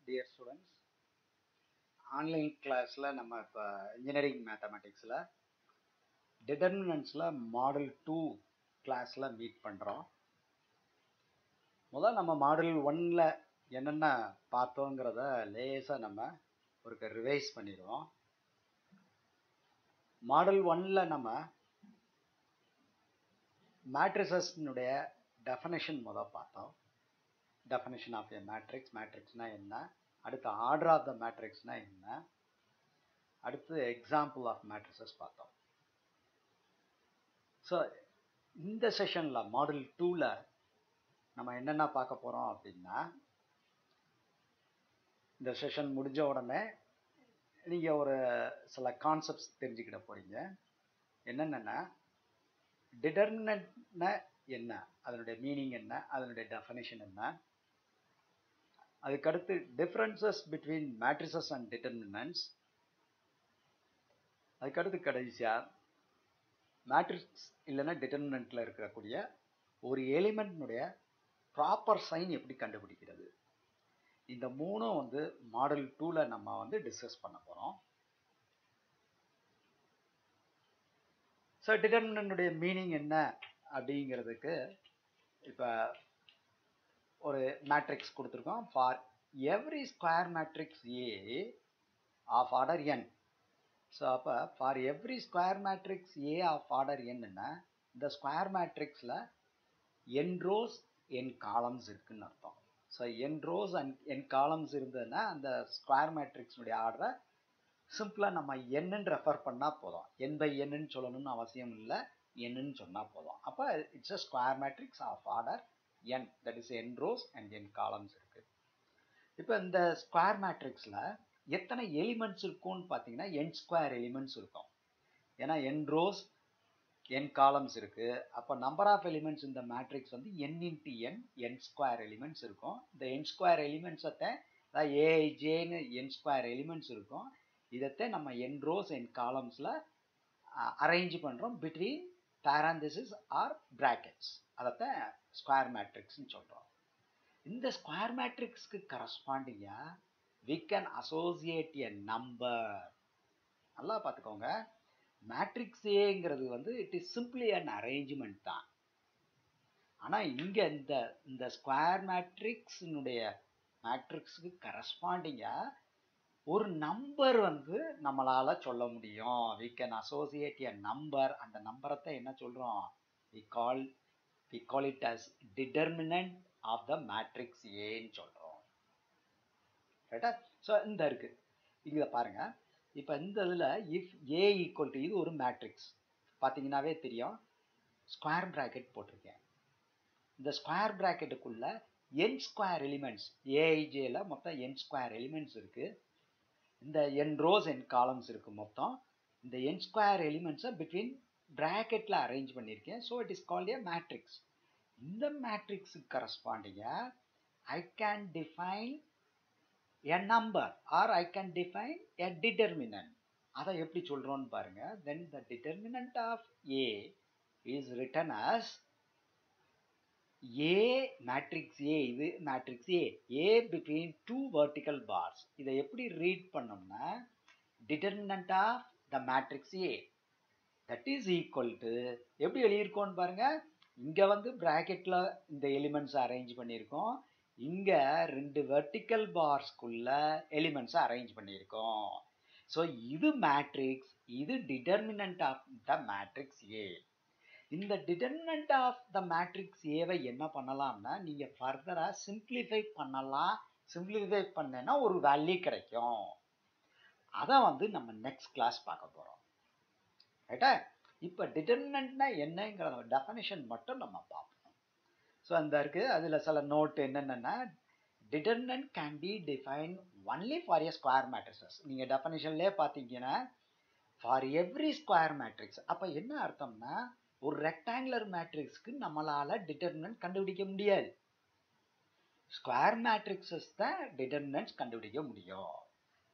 dear students. Online கிளாஸில் நம்ம இப்போ இன்ஜினியரிங் மேத்தமெட்டிக்ஸில் டிட்டர்மினன்ட்ஸில் மாடல் 2 கிளாஸில் மீட் பண்ணுறோம். முதல் நம்ம மாடல் 1ல் என்னென்ன பார்த்தோங்கிறத லேசாக நம்ம ஒரு ரிவைஸ் பண்ணிடுவோம். மாடல் 1ல் நம்ம மேட்ரிசஸ்னுடைய டெஃபனிஷன் பார்த்தோம். டெஃபனிஷன் ஆஃப் எ மேட்ரிக்ஸ், மேட்ரிக்ஸ்னால் என்ன, அடுத்து ஆர்டர் ஆஃப் த மேட்ரிக்ஸ்னால் என்ன, அடுத்து எக்ஸாம்பிள் ஆஃப் மேட்ரிசஸ் பார்த்தோம். ஸோ இந்த செஷனில் மாடல் 2ல் நம்ம என்னென்ன பார்க்க போகிறோம் அப்படின்னா, இந்த செஷன் முடிஞ்ச உடனே நீங்கள் ஒரு சில கான்செப்ட்ஸ் தெரிஞ்சுக்கிட போகிறீங்க. என்னென்னா டிட்டர்மினன்ட்னா என்ன, அதனுடைய மீனிங் என்ன, அதனுடைய டெஃபனிஷன் என்ன, அதுக்கடுத்து differences between matrices and determinants, அதுக்கடுத்து கடைசியாக மேட்ரிக்ஸ் இல்லைன்னா டிட்டர்மினன்ட்டில் இருக்கக்கூடிய ஒரு எலிமெண்ட்னுடைய ப்ராப்பர் சைன் எப்படி கண்டுபிடிக்கிறது. இந்த மூணும் மாடல் 2ல் நம்ம டிஸ்கஸ் பண்ண போகிறோம். ஸோ டிட்டர்மினன்ட்டுடைய மீனிங் என்ன அப்படிங்கிறதுக்கு இப்போ ஒரு மேட்ரிக்ஸ் கொடுத்துருக்கோம். For every square matrix A of order n. So அப்போ for every square matrix A of order என்னன்னா, இந்த ஸ்கொயர் மேட்ரிக்ஸில் என் ரோஸ் என் காலம்ஸ் இருக்குன்னு அர்த்தம். So N rows and N columns இருந்ததுன்னா அந்த ஸ்கொயர் மேட்ரிக்ஸுடைய ஆர்டரை சிம்பிளாக நம்ம என்னன்னு ரெஃபர் பண்ணால் போதும். என் பை என்னன்னு சொல்லணும்னு அவசியம் இல்லை, என்னன்னு சொன்னால் போதும். அப்போ it's a square matrix of order N, that is N rows and N columns இருக்குது. இப்போ இந்த ஸ்கொயர் மேட்ரிக்ஸில் எத்தனை எலிமெண்ட்ஸ் இருக்கும்னு பார்த்தீங்கன்னா என் ஸ்கொயர் எலிமெண்ட்ஸ் இருக்கும். ஏன்னா என் ரோஸ் என் காலம்ஸ் இருக்குது. அப்போ நம்பர் ஆஃப் எலிமெண்ட்ஸ் இந்த matrix n into n square elements இருக்கும். இந்த என் ஸ்கொயர் எலிமெண்ட்ஸத்தை ஏஐஜேன்னு என் ஸ்கொயர் எலிமெண்ட்ஸ் இருக்கும். இதைத்தை நம்ம என் ரோஸ் என் காலம்ஸில் அரேஞ்ச் பண்ணுறோம் பிட்வீன் பேராந்தசிஸ் ஆர் பிராக்கெட்ஸ். அதைத்தான் ஸ்கொயர் மேட்ரிக்ஸ்ன்னு சொல்கிறோம். இந்த ஸ்கொயர் மேட்ரிக்ஸ்க்கு கரஸ்பாண்டிங்காக we can associate a number. நல்லா பார்த்துக்கோங்க, மேட்ரிக்ஸ் ஏங்கிறது it is simply an arrangement தான். ஆனால் இங்கே இந்த ஸ்கொயர் மேட்ரிக்ஸுக்கு கரஸ்பாண்டிங்காக ஒரு நம்பர் நம்மளால் சொல்ல முடியும். we can associate a number. அந்த நம்பரை என்ன சொல்கிறோம், we call it as determinant of the matrix ஏன்னு சொல்கிறோம். ரைட்டா? ஸோ இந்த இருக்குது இங்கே பாருங்கள். இப்போ இந்த இதில் இஃப் ஏ ஈக்குவல் டு, இது ஒரு மேட்ரிக்ஸ் பார்த்தீங்கன்னாவே தெரியும், ஸ்கொயர் ப்ராக்கெட் போட்டிருக்கேன். இந்த ஸ்கொயர் ப்ராக்கெட்டுக்குள்ளே என் ஸ்கொயர் எலிமெண்ட்ஸ் ஏஐஜேல மொத்தம் என் ஸ்கொயர் எலிமெண்ட்ஸ் இருக்குது. இந்த என் ரோஸ் என் காலம்ஸ் இருக்குது மொத்தம். இந்த என் ஸ்கொயர் எலிமெண்ட்ஸை பிட்வீன் ப்ராக்கெட்டில் அரேஞ்ச் பண்ணியிருக்கேன். So it is called a matrix. இந்த மேட்ரிக்ஸுக்கு கரஸ்பாண்டிங்காக I can define a number or I can define a determinant. அதை எப்படி சொல்கிறோன்னு பாருங்கள். then the determinant of A is written as A matrix A. இது matrix A between two vertical bars. இதை எப்படி read பண்ணோம்னா determinant of the matrix A that is equal to, எப்படி எழுதியிருக்கோன்னு பாருங்கள். இங்கே ப்ராக்கெட்டில் இந்த எலிமெண்ட்ஸ் அரேஞ்ச் பண்ணியிருக்கோம், இங்கே 2 வெர்டிக்கல் பார்ஸ்க்குள்ள எலிமெண்ட்ஸை அரேஞ்ச் பண்ணியிருக்கோம். ஸோ இது மேட்ரிக்ஸ், இது determinant of the matrix A. இந்த டிட்டர்மினன்ட் ஆஃப் த மேட்ரிக்ஸ் ஏவை என்ன பண்ணலாம்னா நீங்கள் ஃபர்தராக சிம்பிளிஃபை பண்ணலாம். சிம்பிளிஃபை பண்ணேன்னா ஒரு வேல்யூ கிடைக்கும். அதை நம்ம நெக்ஸ்ட் கிளாஸ் பார்க்க போகிறோம். ரைட்டா? இப்போ டிட்டர்மினன்ட்னா என்னங்கிற டெஃபனிஷன் மட்டும் நம்ம பார்ப்போம். ஸோ அந்த இருக்குது, அதில் சில நோட் என்னென்னா, determinant can be define only for A square matrices. நீங்கள் டெஃபனிஷன்லேயே பார்த்தீங்கன்னா ஃபார் எவ்ரி ஸ்கொயர் மேட்ரிக்ஸ். அப்போ என்ன அர்த்தம்னா ஒரு ரெக்டாங்குலர் மேட்ரிக்ஸ்க்கு நம்மளால் டிட்டர்மினன்ட் கண்டுபிடிக்க முடியாது. ஸ்கொயர் மேட்ரிக்ஸஸ் தான் டிட்டர்மினன்ட்ஸ் கண்டுபிடிக்க முடியும்.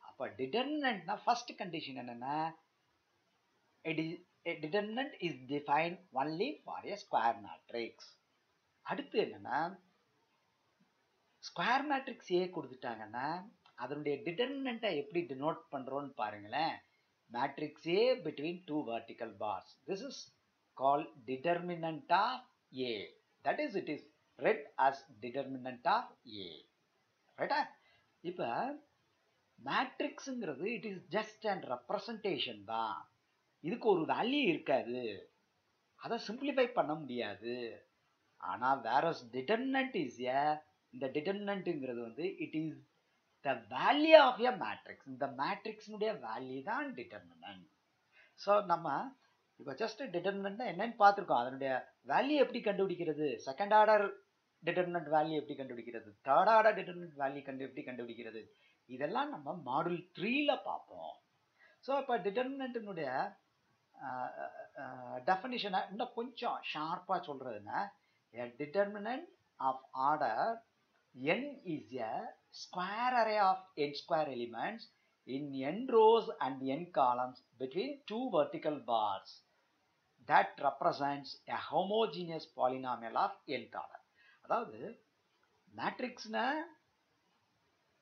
அப்போ டிட்டர்மினன்ட்னா ஃபர்ஸ்ட் கண்டிஷன் என்னென்னா, determinant is define only for A square matrix. அடுத்து என்னன்னா ஸ்கொயர் மேட்ரிக்ஸ் ஏ கொடுத்துட்டாங்கன்னா அதனுடைய டிட்டர்மினண்ட்டை எப்படி டினோட் பண்ணுறோன்னு பாருங்களேன். Matrix A between two vertical bars. This is call determinant of A. That is it is read as determinant of A. ரைட்டா? இப்போ மேட்ரிக்ஸுங்கிறது it is just and representation தான். இதுக்கு ஒரு வேல்யூ இருக்காது, அதை சிம்பிளிஃபை பண்ண முடியாது. ஆனால் வேறஸ் டிட்டர்மினண்ட் இஸ் ஏ, இந்த டிட்டர்மினண்ட்டுங்கிறது வந்து it is the value of a matrix. இந்த மேட்ரிக்ஸினுடைய வேல்யூ தான் டிட்டர்மினண்ட். ஸோ நம்ம இப்போ ஜஸ்ட் டிட்டர்மினண்ட் என்னன்னு பார்த்துருக்கோம். அதனுடைய வேல்யூ எப்படி கண்டுபிடிக்கிறது, செகண்ட் ஆர்டர் டிட்டர்மினண்ட் வேல்யூ எப்படி கண்டுபிடிக்கிறது, தேர்ட் ஆர்டர் டிட்டர்மினண்ட் வேல்யூ எப்படி கண்டுபிடிக்கிறது, இதெல்லாம் நம்ம மாடியூல் 3ல பார்ப்போம். ஸோ இப்போ டிட்டர்மினண்ட்டினுடைய டெஃபினிஷனை இன்னும் கொஞ்சம் ஷார்ப்பாக சொல்கிறதுன்னா, a determinant of order n is a square array of n square elements in n rows and n columns between two vertical bars that represents a homogeneous polynomial of nth order. அதாவது மேட்ரிக்ஸ்னா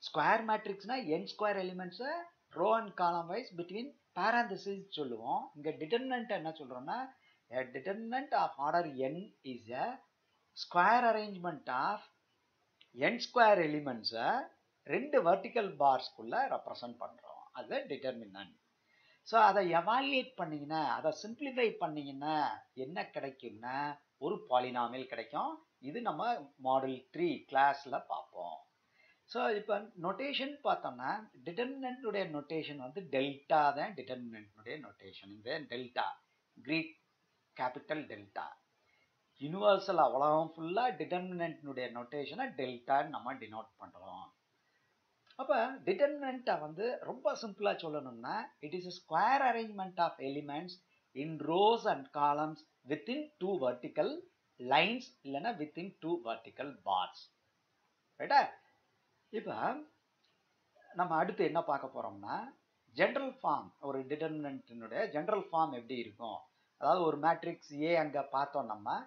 square மேட்ரிக்ஸ்னா n square எலிமெண்ட்ஸை row and column wise between parentheses சொல்லுவோம். இங்கே determinant என்ன சொல்கிறோம்னா, a determinant of order n is a square arrangement of n square elements ரெண்டு vertical barsக்குள்ள represent பண்ணுறோம். அது டிட்டர்மினன்ட். ஸோ அதை எவாலுவேட் பண்ணிங்கன்னா, அதை சிம்பிளிஃபை பண்ணிங்கன்னா என்ன கிடைக்கும்னா ஒரு பாலினாமியல் கிடைக்கும். இது நம்ம மாடியூல் 3 கிளாஸில் பார்ப்போம். ஸோ இப்போ நொட்டேஷன் பார்த்தோம்னா டிட்டர்மினண்ட்டுடைய நொட்டேஷன் வந்து டெல்டா தான் டிட்டர்மினண்ட்டுடைய நொட்டேஷன். இந்த delta Greek capital delta universal உலகம் ஃபுல்லாக டிட்டர்மினண்ட்னுடைய நொட்டேஷனை டெல்டான்னு நம்ம டினோட் பண்ணுறோம். அப்போ டிட்டர்மினண்ட்டை வந்து ரொம்ப சிம்பிளாக சொல்லணும்னா it is square arrangement of elements in rows and columns within two vertical lines இல்லைன்னா வித்தின் டூ வெர்டிக்கல் பார்ஸ். ரைட்டா? இப்போ நம்ம அடுத்து என்ன பார்க்க போகிறோம்னா ஜென்ரல் ஃபார்ம். ஒரு டிட்டர்மினண்ட்டினுடைய ஜென்ரல் ஃபார்ம் எப்படி இருக்கும், அதாவது ஒரு மேட்ரிக்ஸ் ஏ அங்கே பார்த்தோம், நம்ம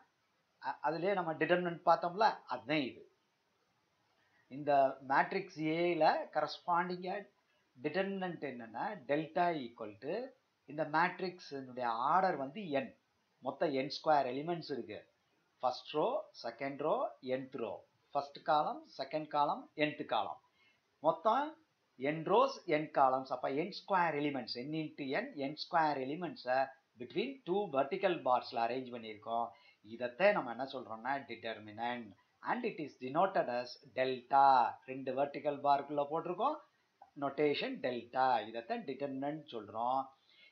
அதுலேயே நம்ம டிட்டர்மினண்ட் பார்த்தோம்ல, அதுதான் இது. இந்த மேட்ரிக்ஸ் ஏல கரஸ்பாண்டிங்காக டிட்டர்மினண்ட் என்னென்னா டெல்டா ஈக்குவல் டு இந்த மேட்ரிக்ஸினுடைய ஆர்டர் வந்து என், மொத்தம் என் ஸ்கொயர் எலிமெண்ட்ஸ் இருக்குது. First row, second row, nth row, first column, second column, nth column, மொத்தம் n ரோஸ் n காலம்ஸ். அப்போ n square elements n into n square எலிமெண்ட்ஸை between two vertical பார்ஸில் arrange பண்ணியிருக்கோம். இதைத்தான் நம்ம என்ன சொல்கிறோம்னா determinant. And it is denoted as delta. ரெண்டு வெர்டிக்கல் பார்க்குள்ளே போட்டிருக்கோம் நொட்டேஷன் டெல்டா. இதைத்தான் டிட்டர்மினன்ட் சொல்கிறோம்.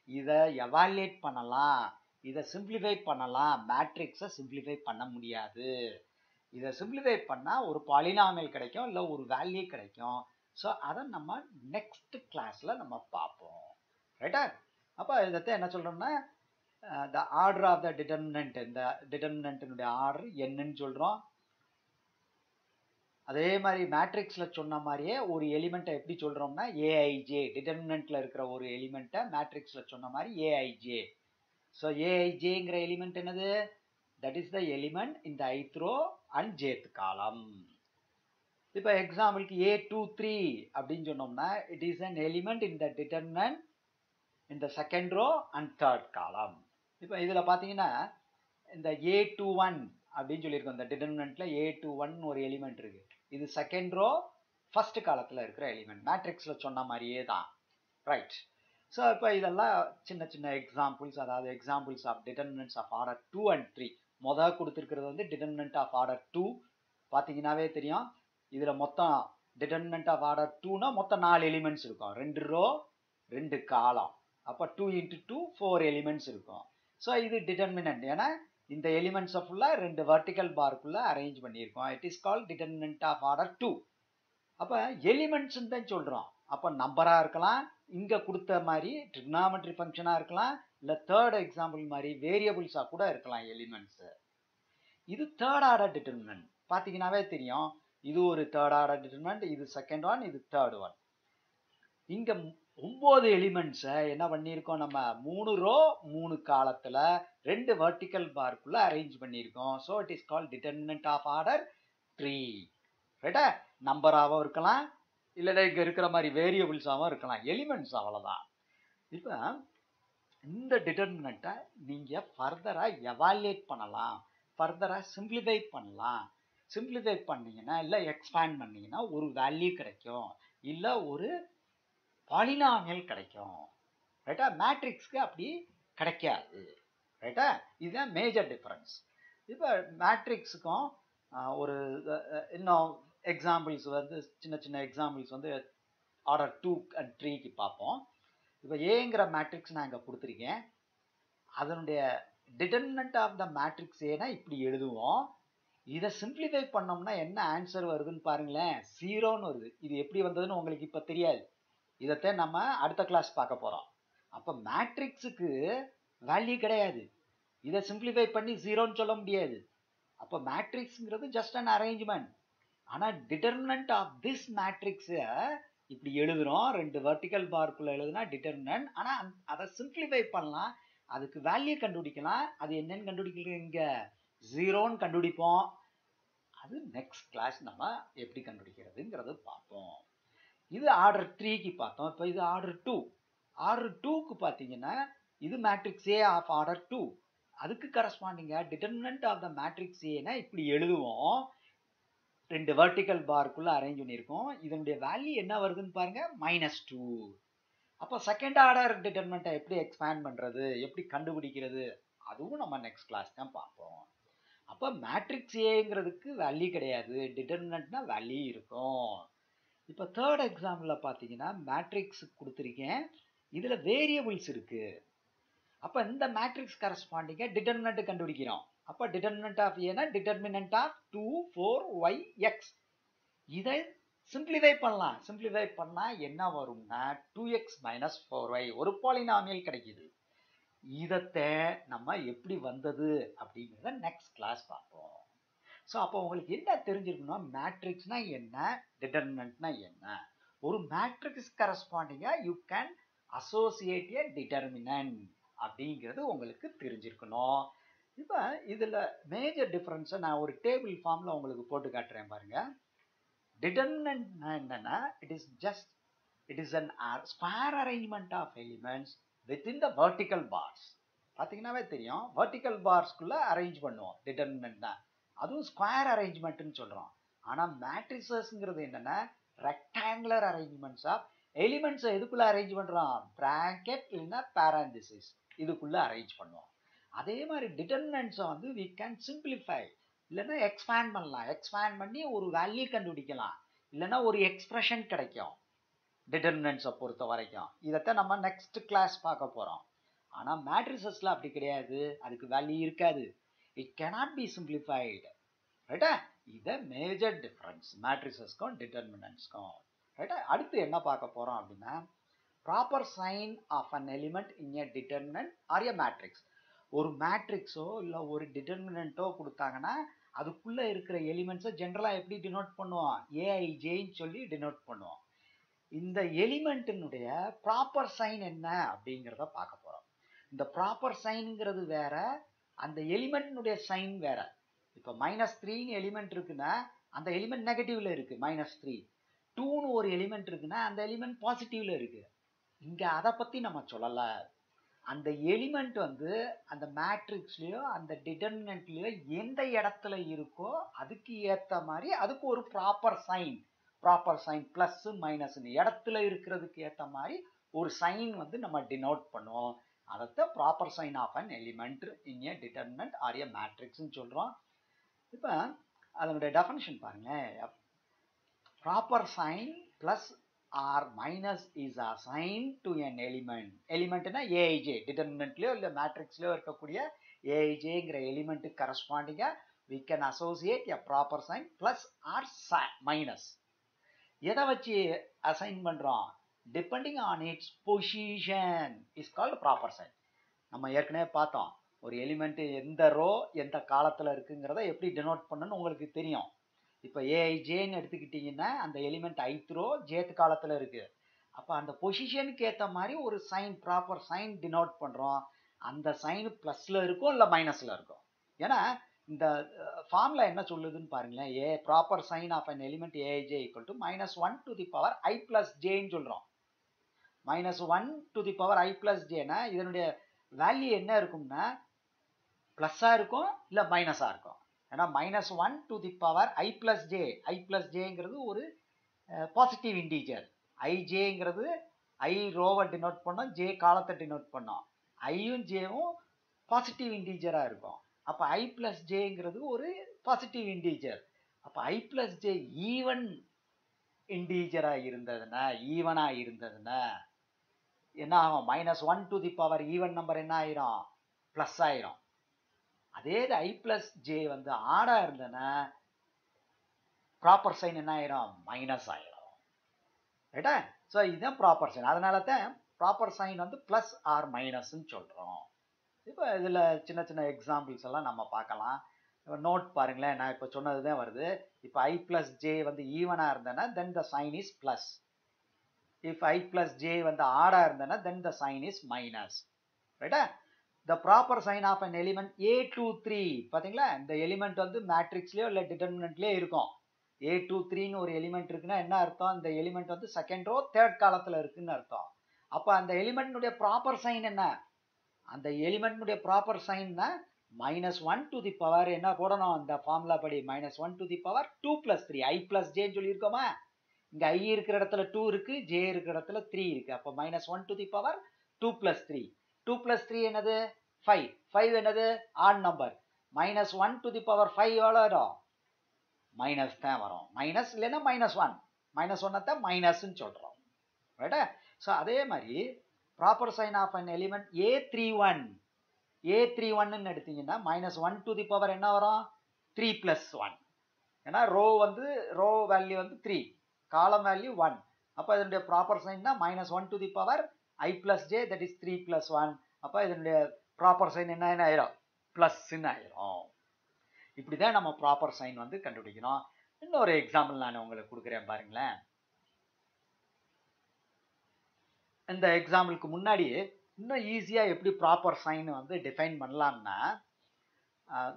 இதை எவாலுவேட் பண்ணலாம், இதை சிம்பிளிஃபை பண்ணலாம். மேட்ரிக்ஸை சிம்பிளிஃபை பண்ண முடியாது. இதை சிம்பிளிஃபை பண்ணால் ஒரு பாலினாமியல் கிடைக்கும், இல்லை ஒரு வேல்யூ கிடைக்கும். ஸோ அதை நம்ம நெக்ஸ்ட் கிளாஸில் நம்ம பார்ப்போம். ரைட்டா? அப்போ இதைத்தான் என்ன சொல்கிறோம்னா the order of the determinant, இந்த டிட்டர்மினன்ட்டினுடைய ஆர்டர் என்னன்னு சொல்கிறோம். அதே மாதிரி மேட்ரிக்ஸில் சொன்ன மாதிரியே ஒரு எலிமெண்ட்டை எப்படி சொல்கிறோம்னா ஏஐஜே, டிட்டர்மினண்ட்டில் இருக்கிற ஒரு எலிமெண்ட்டை மேட்ரிக்ஸில் சொன்ன மாதிரி ஏஐஜே. ஸோ ஏஐஜேங்கிற எலிமெண்ட் என்னது, தட் இஸ் த எலிமெண்ட் இந்த ith row and jth column. இப்போ எக்ஸாம்பிளுக்கு A23 அப்படின்னு சொன்னோம்னா it is an element in the determinant in the second row and third column. இப்போ இதில் பார்த்தீங்கன்னா இந்த A21 அப்படின்னு சொல்லியிருக்கோம். இந்த டிட்டர்மினண்ட்ல A21 ஒரு எலிமெண்ட் இருக்கு. இது செகண்ட் ரோ ஃபர்ஸ்ட் காலத்தில் இருக்கிற எலிமெண்ட், மேட்ரிக்ஸில் சொன்ன மாதிரியே தான். ரைட்? ஸோ இப்போ இதெல்லாம் சின்ன சின்ன எக்ஸாம்பிள்ஸ், அதாவது examples of determinants of order 2 and 3. மொதல் கொடுத்துருக்கிறது வந்து டிட்டர்மினன்ட் ஆஃப் ஆர்டர் 2. பார்த்தீங்கன்னாவே தெரியும். இதில் மொத்தம் டிட்டர்மினன்ட் ஆஃப் ஆர்டர் 2னா மொத்தம் 4 எலிமெண்ட்ஸ் இருக்கும், 2 ரோ 2 காலம். அப்போ 2 × 2 4 எலிமெண்ட்ஸ் இருக்கும். ஸோ இது டிட்டர்மினன்ட். ஏன்னா இந்த எலிமெண்ட்ஸை ஃபுல்லாக 2 வெர்டிக்கல் பார்க்குள்ளே அரேஞ்ச் பண்ணியிருக்கோம். It is called determinant of order 2. அப்போ எலிமெண்ட்ஸ்ன்னு தான் சொல்கிறோம். அப்போ நம்பராக இருக்கலாம், இங்கே கொடுத்த மாதிரி ட்ரிக்னாமெட்ரி ஃபங்க்ஷனாக இருக்கலாம், இல்லை தேர்ட் எக்ஸாம்பிள் மாதிரி வேரியபிள்ஸாக கூட இருக்கலாம் எலிமெண்ட்ஸு. இது தேர்ட் ஆர்டர் டிட்டர்மினன்ட். பார்த்தீங்கன்னாவே தெரியும், இது ஒரு தேர்ட் ஆர்டர் டிட்டர்மினன்ட், இது செகண்ட் ஒன், இது தேர்ட் ஒன். இங்கே 9 எலிமெண்ட்ஸை என்ன பண்ணியிருக்கோம், நம்ம 3 ரோ 3 காலத்தில் 2 வெர்டிக்கல் பார்க்குள்ளே அரேஞ்ச் பண்ணியிருக்கோம். So it is called determinant of order 3. ரைட்டா? நம்பராகவும் இருக்கலாம், இல்லைன்னா இங்கே இருக்கிற மாதிரி வேரியபிள்ஸாகவும் இருக்கலாம், எலிமெண்ட்ஸ் அவ்வளோதான். இப்போ இந்த டிட்டர்மினண்ட்டை நீங்கள் ஃபர்தராக எவாலுவேட் பண்ணலாம், ஃபர்தராக சிம்பிளிஃபை பண்ணலாம். சிம்பிளிஃபை பண்ணீங்கன்னா இல்லை எக்ஸ்பேண்ட் பண்ணீங்கன்னா ஒரு வேல்யூ கிடைக்கும், இல்லை ஒரு பாலினாமியல் கிடைக்கும். ரைட்டா? மேட்ரிக்ஸ்க்கு அப்படி கிடைக்காது. ரைட்டா? இதுதான் மேஜர் டிஃபரன்ஸ். இப்போ மேட்ரிக்ஸுக்கும் ஒரு இன்னும் எக்ஸாம்பிள்ஸ் வந்து சின்ன சின்ன எக்ஸாம்பிள்ஸ் வந்து ஆர்டர் 2 and 3க்கு பார்ப்போம். இப்போ ஏங்கிற மேட்ரிக்ஸ் நான் இங்கே கொடுத்துருக்கேன். அதனுடைய டிட்டர்மினன்ட் ஆஃப் த மேட்ரிக்ஸ் ஏன்னா இப்படி எழுதுவோம். இதை சிம்பிளிஃபை பண்ணோம்னா என்ன ஆன்சர் வருதுன்னு பாருங்களேன், 0ன்னு வருது. இது எப்படி வந்ததுன்னு உங்களுக்கு இப்போ தெரியாது, இதைத்தான் நம்ம அடுத்த கிளாஸ் பார்க்க போகிறோம். அப்போ மேட்ரிக்ஸுக்கு வேல்யூ கிடையாது, இதை சிம்பிளிஃபை பண்ணி 0ன்னு சொல்ல முடியாது. அப்போ மேட்ரிக்ஸுங்கிறது ஜஸ்ட் அன் அரேஞ்ச்மெண்ட். ஆனால் டிட்டர்மினன்ட் ஆஃப் திஸ் மேட்ரிக்ஸை இப்படி எழுதுகிறோம், 2 வெர்டிக்கல் பார்க்குள்ளே எழுதுனா டிட்டர்மினன்ட். ஆனால் அதை சிம்பிளிஃபை பண்ணலாம், அதுக்கு வேல்யூ கண்டுபிடிக்கலாம். அது என்னன்னு கண்டுபிடிக்கலாம், இங்கே 0ன்னு கண்டுபிடிப்போம். அது நெக்ஸ்ட் கிளாஸ் நம்ம எப்படி கண்டுபிடிக்கிறதுங்கிறது பார்ப்போம். இது ஆர்டர் 3க்கு பார்த்தோம். இப்போ இது ஆர்டர் 2. ஆர்டர் 2க்கு பார்த்தீங்கன்னா இது மேட்ரிக்ஸ் ஏ ஆஃப் ஆர்டர் 2. அதுக்கு கரஸ்பாண்டிங்காக டிட்டர்மினன்ட் ஆஃப் த மேட்ரிக்ஸ் ஏன்னா இப்படி எழுதுவோம், 2 வெர்டிக்கல் பார்க்குள்ளே அரேஞ்ச் பண்ணியிருக்கோம். இதனுடைய வேல்யூ என்ன வருதுன்னு பாருங்க, -2. அப்போ செகண்ட் ஆர்டர் டிட்டர்மினண்ட்டை எப்படி எக்ஸ்பேண்ட் பண்ணுறது, எப்படி கண்டுபிடிக்கிறது, அதுவும் நம்ம நெக்ஸ்ட் கிளாஸ் தான் பார்ப்போம். அப்போ மேட்ரிக்ஸ் ஏங்கிறதுக்கு வேல்யூ கிடையாது, டிட்டர்மினன்ட்னா வேல்யூ இருக்கும். இப்போ தேர்ட் எக்ஸாம்பிளில் பார்த்தீங்கன்னா மேட்ரிக்ஸ் கொடுத்துருக்கேன், இதில் வேரியபிள்ஸ் இருக்குது. அப்போ இந்த மேட்ரிக்ஸ் கரஸ்பாண்டிங்காக டிட்டர்மினன்ட் கண்டுபிடிக்கிறோம். அப்போ டிட்டர்மினன்ட் ஆஃப் ஏன்னா டிட்டர்மினன்ட் ஆஃப் 2, 4, y, x. இதை சிம்பிளிஃபை பண்ணலாம். சிம்பிளிஃபை பண்ணால் என்ன வரும்னா 2x - 4y ஒரு பாலினாமியல் கிடைக்குது. இதத்தை நம்ம எப்படி வந்தது அப்படிங்கிறத நெக்ஸ்ட் கிளாஸ் பார்ப்போம். ஸோ அப்போ உங்களுக்கு என்ன தெரிஞ்சிருக்கணும், மேட்ரிக்ஸ்னா என்ன, டிட்டர்மினன்ட்னா என்ன. ஒரு மேட்ரிக்ஸ் கரஸ்பாண்டிங்காக you can associate a determinant அப்படிங்கிறது உங்களுக்கு தெரிஞ்சிருக்கணும். இப்போ இதில் மேஜர் டிஃப்ரென்ஸை நான் ஒரு டேபிள் ஃபார்மில் உங்களுக்கு போட்டு காட்டுறேன் பாருங்க. டிட்டர்மினன்ட்னா என்னன்னா it is an square arrangement of elements within the vertical bars. பார்த்தீங்கன்னாவே தெரியும், வெர்டிக்கல் பார்ஸ்க்குள்ளே அரேஞ்ச் பண்ணுவோம் டிட்டர்மினன்ட் தான், அதுவும் ஸ்கொயர் அரேஞ்ச்மெண்ட்னு சொல்கிறோம். ஆனால் மேட்ரிசஸ்ங்கிறது என்னென்னா ரெக்டாங்குலர் அரேஞ்ச்மெண்ட்ஸ் ஆஃப் எலிமெண்ட்ஸை எதுக்குள்ளே அரேஞ்ச் பண்ணுறோம், ப்ராக்கெட் இல்லைன்னா பேராந்திசிஸ் இதுக்குள்ளே அரேஞ்ச் பண்ணுவோம். அதே மாதிரி டிட்டர்மினன்ட்ஸை வந்து வி கேன் சிம்பிளிஃபை இல்லைன்னா எக்ஸ்பேண்ட் பண்ணலாம். எக்ஸ்பேண்ட் பண்ணி ஒரு வேல்யூ கண்டுபிடிக்கலாம், இல்லைன்னா ஒரு எக்ஸ்பிரஷன் கிடைக்கும் டிட்டர்மினன்ட்ஸை பொறுத்த வரைக்கும். இதைத்தான் நம்ம நெக்ஸ்ட் கிளாஸ் பார்க்க போகிறோம். ஆனால் மேட்ரிசஸில் அப்படி கிடையாது, அதுக்கு வேல்யூ இருக்காது, இட் கேனாட் பி சிம்பிளிஃபைடு. ரைட்டா? இதை மேஜர் டிஃப்ரென்ஸ் மேட்ரிசஸ்க்கும் டிட்டர்மினன்ட்ஸ்க்கும். ரைட்டா? அடுத்து என்ன பார்க்க போகிறோம் அப்படின்னா proper sign of an element in a determinant or a matrix. ஒரு மேட்ரிக்ஸோ இல்லை ஒரு டிட்டர்மினன்ட்டோ கொடுத்தாங்கன்னா அதுக்குள்ளே இருக்கிற எலிமெண்ட்ஸை ஜென்ரலாக எப்படி டினோட் பண்ணுவோம், ஏஐஜேன்னு சொல்லி டினோட் பண்ணுவோம். இந்த எலிமெண்ட்டினுடைய ப்ராப்பர் சைன் என்ன அப்படிங்கிறத பார்க்க போகிறோம். இந்த ப்ராப்பர் சைனுங்கிறது வேற, அந்த எலிமெண்ட்டினுடைய சைன் வேற. இப்போ -3ன்னு எலிமெண்ட் இருக்குன்னா அந்த எலிமெண்ட் நெகட்டிவ்ல இருக்கு, -3. 2ன்னு ஒரு எலிமெண்ட் இருக்குன்னா அந்த எலிமெண்ட் பாசிட்டிவ்ல இருக்கு. இங்கே அதை பற்றி நம்ம சொல்லலை. அந்த எலிமெண்ட் வந்து அந்த மேட்ரிக்ஸ்லேயோ அந்த டிட்டர்மினன்ட்லேயோ எந்த இடத்துல இருக்கோ அதுக்கு ஏற்ற மாதிரி அதுக்கு ஒரு ப்ராப்பர் சைன் ப்ளஸ் மைனஸ்ன்னு இடத்துல இருக்கிறதுக்கு ஏற்ற மாதிரி ஒரு சைன் வந்து நம்ம டினோட் பண்ணுவோம். அதைத்தான் proper sign of an element in a determinant or a மேட்ரிக்ஸ்ன்னு சொல்கிறோம். இப்போ அதனுடைய டெஃபினிஷன் பாருங்களேன். Proper sign plus or minus is assigned to an element. எலிமெண்ட்னா ஏஐஜே, டிட்டர்மினன்ட்லயோ இல்லை மேட்ரிக்ஸ்லயோ இருக்கக்கூடிய ஏஐஜேங்கிற எலிமெண்ட் கரஸ்பாண்டிங்காக we can associate a proper sign plus or minus. எதை வச்சு அசைன் பண்ணுறோம், depending on its position is called proper sign. நம்ம ஏற்கனவே பார்த்தோம், ஒரு எலிமெண்ட் எந்த ரோ எந்த காலத்தில் இருக்குங்கிறத எப்படி டினோட் பண்ணணும்னு உங்களுக்கு தெரியும். இப்போ ஏஐஜேன்னு எடுத்துக்கிட்டிங்கன்னா அந்த எலிமெண்ட் ஐத் ரோ ஜேத் காலத்தில் இருக்குது. அப்போ அந்த பொசிஷனுக்கு ஏற்ற மாதிரி ஒரு சைன் ப்ராப்பர் சைன் டினோட் பண்ணுறோம். அந்த சைன் ப்ளஸில் இருக்கும் இல்லை மைனஸில் இருக்கும். ஏன்னா இந்த ஃபார்முலா என்ன சொல்லுதுன்னு பாருங்களேன். A proper sign of an element a i j equal to -1 to the power i plus ஜேன்னு சொல்கிறோம். -1 to the power i plus ஜேனா இதனுடைய வேல்யூ என்ன இருக்கும்னா ப்ளஸ்ஸாக இருக்கும் இல்லை மைனஸாக இருக்கும். ஏன்னா -1 to the power i plus ஜேங்கிறது ஒரு பாசிட்டிவ் இன்டீஜர். ஐஜேங்கிறது ஐ ரோவை டினோட் பண்ணோம், ஜே காலத்தை டினோட் பண்ணோம். ஐயும் ஜேவும் பாசிட்டிவ் இன்டீஜராக இருக்கும். அப்போ ஐ பிளஸ் ஜேங்கிறது ஒரு பாசிட்டிவ் இன்டீஜர். அப்போ ஐ பிளஸ் ஜே ஈவன் இன்டீஜராக இருந்ததுன்னா என்ன ஆகும்? -1 to the power even number என்ன ஆயிரும்? ப்ளஸ் ஆயிரும். அதே ஐ பிளஸ் ஜே வந்து ஆடாக இருந்ததுன்னா ப்ராப்பர் சைன் என்ன ஆயிரும்? மைனஸ் ஆயிரும். ரைட்டா? ஸோ இதுதான் ப்ராப்பர் சைன். அதனால தான் ப்ராப்பர் சைன் வந்து ப்ளஸ் ஆர் மைனஸ்ன்னு சொல்கிறோம். இப்போ இதில் சின்ன சின்ன எக்ஸாம்பிள்ஸ் எல்லாம் நம்ம பார்க்கலாம். நோட் பாருங்களேன், நான் இப்போ சொன்னது தான் வருது. இப்போ ஐ பிளஸ் ஜே வந்து ஈவனாக இருந்தேன்னா then the sign is plus. If i plus j வந்து ஆடாக இருந்தேன்னா then the sign is minus. ரைட்டா? The proper sign of an element A23 பார்த்தீங்களா? இந்த எலிமெண்ட் வந்து மேட்ரிக்ஸ்லேயோ இல்லை டிட்டர்மினன்ட்லேயோ இருக்கும். A23ன்னு ஒரு எலிமெண்ட் இருக்குன்னா என்ன அர்த்தம்? இந்த எலிமெண்ட் வந்து செகண்ட் ரோ தேர்ட் காலத்தில் இருக்குன்னு அர்த்தம். அப்போ அந்த எலிமெண்ட்னுடைய ப்ராப்பர் சைன் என்ன? அந்த எலிமெண்ட்னுடைய ப்ராப்பர் சைன்னா -1 டு தி பவர் என்ன போடணும்? அந்த ஃபார்முலா படி -1 to the power 2 + 3 i plus ஜேன்னு சொல்லியிருக்கோமா? இங்கே ஐ இருக்கிற இடத்துல 2 இருக்கு, ஜே இருக்கிற இடத்துல 3 இருக்கு. அப்போ -1 டு தி பவர் 2 + 3. 2 + 3 என்னது? 5. 5 என்னது? Add number. -1 to the power 5 எவ்வளோ வரும்? மைனஸ் தான் வரும். மைனஸ் இல்லைன்னா -1. -1 தான் மைனஸ்ன்னு சொல்கிறோம். ரைட்டா? ஸோ அதே மாதிரி proper sign of an element A31ன்னு எடுத்தீங்கன்னா -1 டு தி பவர் என்ன வரும்? 3 + 1. ஏன்னா ரோ வேல்யூ வந்து 3, காலம் வேல்யூ 1. அப்போ இதனுடைய ப்ராப்பர் சைன்னா -1 to the power i plus j, that is 3 + 1. அப்போ இதனுடைய ப்ராப்பர் சைன் என்ன ஆயிரும்? ப்ளஸ்ன்னு ஆயிரும். இப்படி தான் நம்ம ப்ராப்பர் சைன் வந்து கண்டுபிடிக்கணும். இன்னொரு எக்ஸாம்பிள் நான் உங்களுக்கு கொடுக்குறேன் பாருங்களேன். இந்த எக்ஸாம்பிளுக்கு முன்னாடி இன்னும் ஈஸியாக எப்படி ப்ராப்பர் சைன் வந்து டிஃபைன் பண்ணலாம்னா,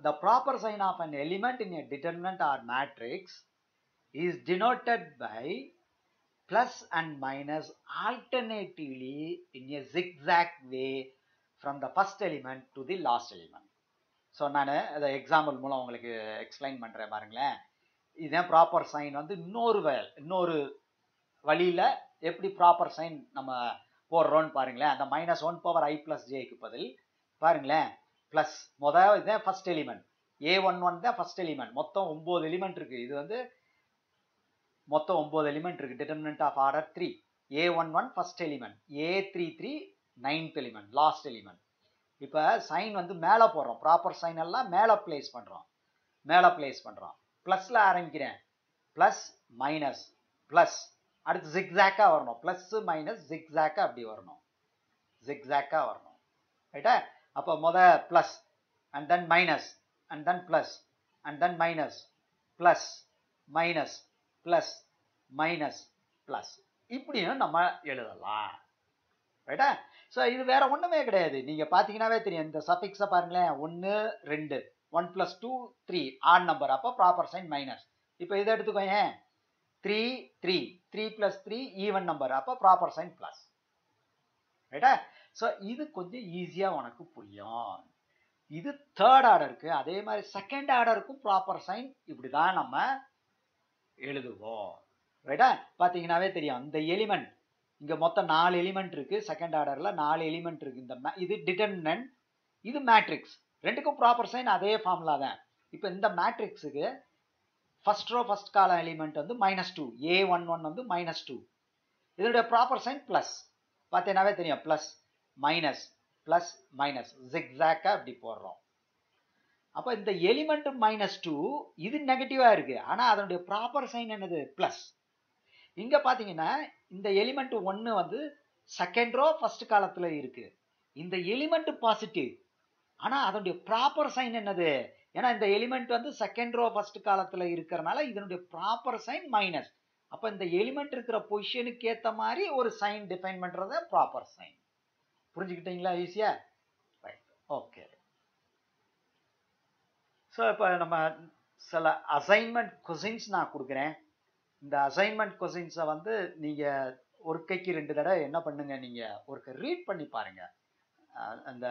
the proper sign of an element in a determinant or matrix is denoted by plus and minus alternatively in a zigzag way from the first element to the last element. So நான் அதை example மூலம் உங்களுக்கு explain பண்ணுறேன் பாருங்களேன். இதுதான் proper sign வந்து இன்னொரு வழியில் எப்படி ப்ராப்பர் சைன் நம்ம போடுறோன்னு பாருங்களேன். அந்த -1 பவர் ஐ பிளஸ் ஜேக்கு பதில் பாருங்களேன் ப்ளஸ் முதல் இதுதான் ஃபர்ஸ்ட் எலிமெண்ட். A11 தான் ஃபர்ஸ்ட் எலிமெண்ட். மொத்தம் 9 எலிமெண்ட் இருக்குது. இது வந்து மொத்தம் 9 எலிமெண்ட் இருக்குது. Determinant of order 3. A11 first element, A33 9th element, last element. இப்போ சைன் வந்து மேலே போடுறோம். ப்ராப்பர் சைன் எல்லாம் மேலே பிளேஸ் பண்ணுறோம். ப்ளஸில் ஆரம்பிக்கிறேன். ப்ளஸ் மைனஸ் ப்ளஸ், அடுத்து ஜிக்ஸாக்காக வரணும். ப்ளஸ் மைனஸ் ஜிக்ஸாக்காக அப்படி வரணும். ரைட்டா? அப்போ plus and then minus and then plus and then minus plus minus plus minus plus இப்படியும் நம்ம எழுதலாம். ரைட்டா? ஸோ இது வேற ஒன்றுமே கிடையாது. நீங்கள் பார்த்தீங்கன்னாவே தெரியும். இந்த சஃபிக்ஸை பாருங்களேன். 1 2 1 + 2 3 ஆட் நம்பர். அப்போ ப்ராப்பர் சைன் மைனஸ். இப்போ இதை எடுத்துக்கோங்க. 3 3 3 + 3 ஈவன் நம்பர். அப்போ ப்ராப்பர் சைன் ப்ளஸ். ரைட்டா? ஸோ இது கொஞ்சம் ஈஸியாக உனக்கு புரியும். இது தேர்ட் ஆர்டருக்கு. அதே மாதிரி செகண்ட் ஆர்டருக்கும் ப்ராப்பர் சைன் இப்படி தான் நம்ம எழுதுவோம். ரைட்டா? பார்த்தீங்கன்னாவே தெரியும். இந்த எலிமெண்ட் இங்கே மொத்தம் 4 எலிமெண்ட் இருக்குது. செகண்ட் ஆர்டரில் 4 எலிமெண்ட் இருக்குது. இது டிட்டர்மினன்ட், இது மேட்ரிக்ஸ். ரெண்டுக்கும் ப்ராப்பர் சைன் அதே ஃபார்முலா தான். இப்போ இந்த மேட்ரிக்ஸுக்கு first row first column element வந்து -2, A11 வந்து -2. இதனுடைய ப்ராப்பர் சைன் ப்ளஸ். பார்த்தீங்கன்னாவே தெரியும். ப்ளஸ் மைனஸ் ப்ளஸ் மைனஸ் ஜிக்ஸாக்காக இப்படி போடுறோம். அப்போ இந்த எலிமெண்ட் -2 இது நெகட்டிவாக இருக்குது. ஆனால் அதனுடைய ப்ராப்பர் சைன் என்னது? ப்ளஸ். இங்கே பார்த்தீங்கன்னா இந்த எலிமெண்ட் 1 வந்து செகண்ட் ரோ ஃபர்ஸ்ட் காலத்தில் இருக்குது. இந்த எலிமெண்ட் பாசிட்டிவ், ஆனால் அதனுடைய ப்ராப்பர் சைன் என்னது? ஏன்னா இந்த எலிமெண்ட் வந்து செகண்ட் ரோ ஃபர்ஸ்ட் காலத்தில் இருக்கிறனால இதனுடைய ப்ராப்பர் சைன் மைனஸ். அப்போ இந்த எலிமெண்ட் இருக்கிற பொசிஷனுக்கு ஏற்ற மாதிரி ஒரு சைன் டிஃபைன் பண்ணுறது ப்ராப்பர் சைன். புரிஞ்சுக்கிட்டீங்களா ஈஸியா? Right, okay. ஸோ இப்போ நம்ம சில அசைன்மெண்ட் கொஸ்டின்ஸ் நான் கொடுக்குறேன். இந்த அசைன்மெண்ட் கொஸ்டின்ஸை வந்து நீங்கள் ஒரு கைக்கு 2 தடவை என்ன பண்ணுங்க, நீங்கள் ஒரு ரீட் பண்ணி பாருங்க. அந்த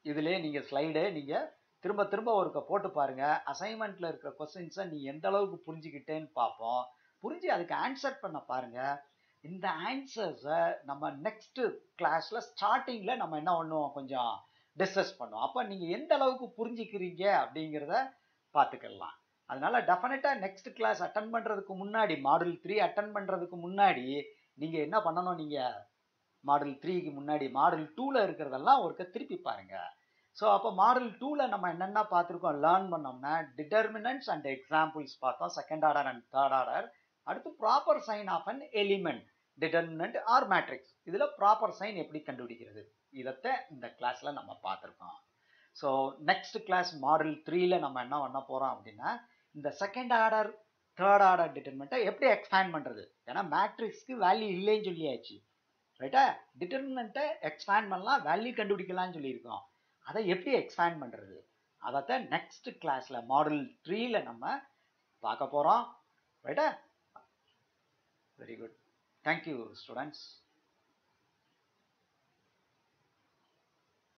இதுலேயே நீங்கள் ஸ்லைடே நீங்கள் திரும்ப திரும்ப ஒருக்க போட்டு பாருங்க. அசைன்மெண்ட்டில் இருக்கிற கொஸ்டின்ஸை நீ எந்த அளவுக்கு புரிஞ்சுக்கிட்டேன்னு பார்ப்போம். புரிஞ்சு அதுக்கு ஆன்சர் பண்ண பாருங்க. இந்த ஆன்சர்ஸை நம்ம நெக்ஸ்ட் கிளாஸில் ஸ்டார்டிங்கில் நம்ம என்ன பண்ணுவோம், கொஞ்சம் டிஸ்கஸ் பண்ணுவோம். அப்போ நீங்கள் எந்த அளவுக்கு புரிஞ்சுக்கிறீங்க அப்படிங்கிறத பார்த்துக்கலாம். அதனால டெஃபினட்டாக நெக்ஸ்ட் கிளாஸ் அட்டன் பண்ணுறதுக்கு முன்னாடி, மாடல் 3 அட்டன் பண்ணுறதுக்கு முன்னாடி நீங்கள் என்ன பண்ணணும், நீங்கள் மாடல் 3க்கு முன்னாடி மாடல் 2ல இருக்கிறதெல்லாம் ஒருக்க திருப்பி பாருங்க. ஸோ அப்போ மாடல் 2ல நம்ம என்னென்ன பார்த்துருக்கோம், லேர்ன் பண்ணோம்னா டிட்டர்மினன்ட்ஸ் அண்ட் எக்ஸாம்பிள்ஸ் பார்த்தோம், second order and third order. அடுத்து proper sign of an element, determinant or matrix. இதில் ப்ராப்பர் சைன் எப்படி கண்டுபிடிக்கிறது, இதத்தை இந்த கிளாஸில் நம்ம பார்த்துருக்கோம். ஸோ நெக்ஸ்ட் கிளாஸ் மாடல் 3ல நம்ம என்ன பண்ண போகிறோம் அப்படின்னா, இந்த செகண்ட் ஆர்டர் தேர்ட் ஆர்டர் டிட்டர்மினண்ட்டை எப்படி எக்ஸ்பேண்ட் பண்ணுறது. ஏன்னா மேட்ரிக்ஸ்க்கு வேல்யூ இல்லைன்னு சொல்லியாச்சு, ரைட்டா. டிட்டர்மினண்ட்டை எக்ஸ்பேண்ட் பண்ணலாம், வேல்யூ கண்டுபிடிக்கலாம்னு சொல்லியிருக்கோம். அதை எப்படி எக்ஸ்பேண்ட் பண்ணுறது, அதைத்தான் நெக்ஸ்ட் கிளாஸில் மாடல் 3ல நம்ம பார்க்க போகிறோம், ரைட்டா. Very good. Thank you students.